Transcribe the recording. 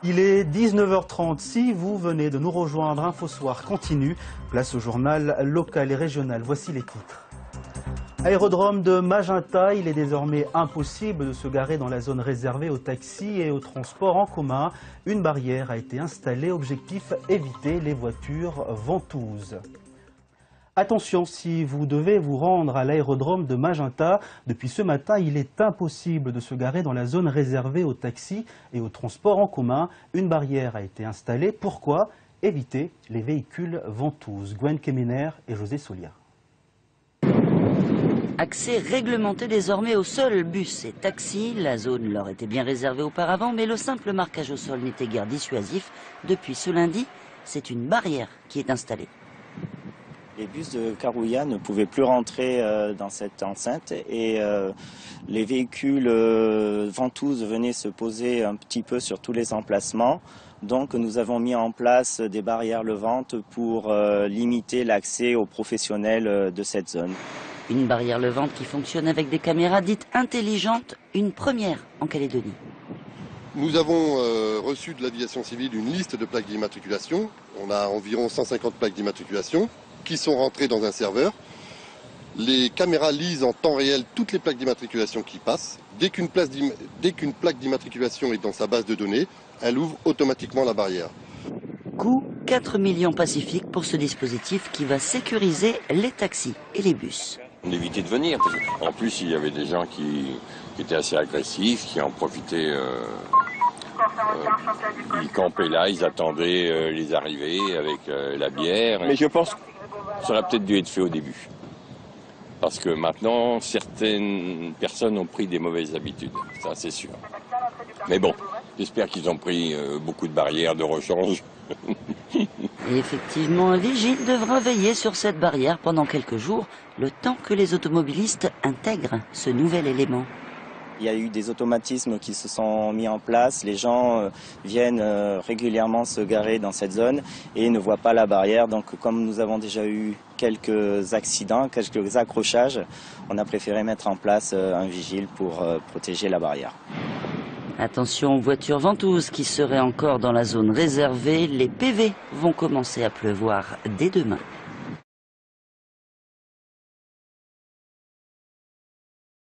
Il est 19h30. Si vous venez de nous rejoindre, Info Soir continue. Place au journal local et régional. Voici les titres. Aérodrome de Magenta, il est désormais impossible de se garer dans la zone réservée aux taxis et aux transports en commun. Une barrière a été installée. Objectif, éviter les voitures ventouses. Attention, si vous devez vous rendre à l'aérodrome de Magenta, depuis ce matin, il est impossible de se garer dans la zone réservée aux taxis et aux transports en commun. Une barrière a été installée. Pourquoi? Éviter les véhicules ventouses. Gwen Kemener et José Solia. Accès réglementé désormais aux seuls bus et taxis. La zone leur était bien réservée auparavant, mais le simple marquage au sol n'était guère dissuasif. Depuis ce lundi, c'est une barrière qui est installée. Les bus de Carouilla ne pouvaient plus rentrer dans cette enceinte et les véhicules ventouses venaient se poser un petit peu sur tous les emplacements. Donc nous avons mis en place des barrières levantes pour limiter l'accès aux professionnels de cette zone. Une barrière levante qui fonctionne avec des caméras dites intelligentes, une première en Calédonie. Nous avons reçu de l'aviation civile une liste de plaques d'immatriculation. On a environ 150 plaques d'immatriculation qui sont rentrées dans un serveur. Les caméras lisent en temps réel toutes les plaques d'immatriculation qui passent. Dès qu'une plaque d'immatriculation est dans sa base de données, elle ouvre automatiquement la barrière. Coût 4 millions pacifiques pour ce dispositif qui va sécuriser les taxis et les bus. On évitait de venir, parce qu'en plus il y avait des gens qui étaient assez agressifs, qui en profitaient, ils campaient là, ils attendaient les arrivées avec la bière. Mais je pense que ça aurait peut-être dû être fait au début. Parce que maintenant, certaines personnes ont pris des mauvaises habitudes, ça c'est sûr. Mais bon, j'espère qu'ils ont pris beaucoup de barrières de rechange. Et effectivement, un vigile devra veiller sur cette barrière pendant quelques jours, le temps que les automobilistes intègrent ce nouvel élément. Il y a eu des automatismes qui se sont mis en place. Les gens viennent régulièrement se garer dans cette zone et ne voient pas la barrière. Donc comme nous avons déjà eu quelques accidents, quelques accrochages, on a préféré mettre en place un vigile pour protéger la barrière. Attention aux voitures ventouses qui seraient encore dans la zone réservée. Les PV vont commencer à pleuvoir dès demain.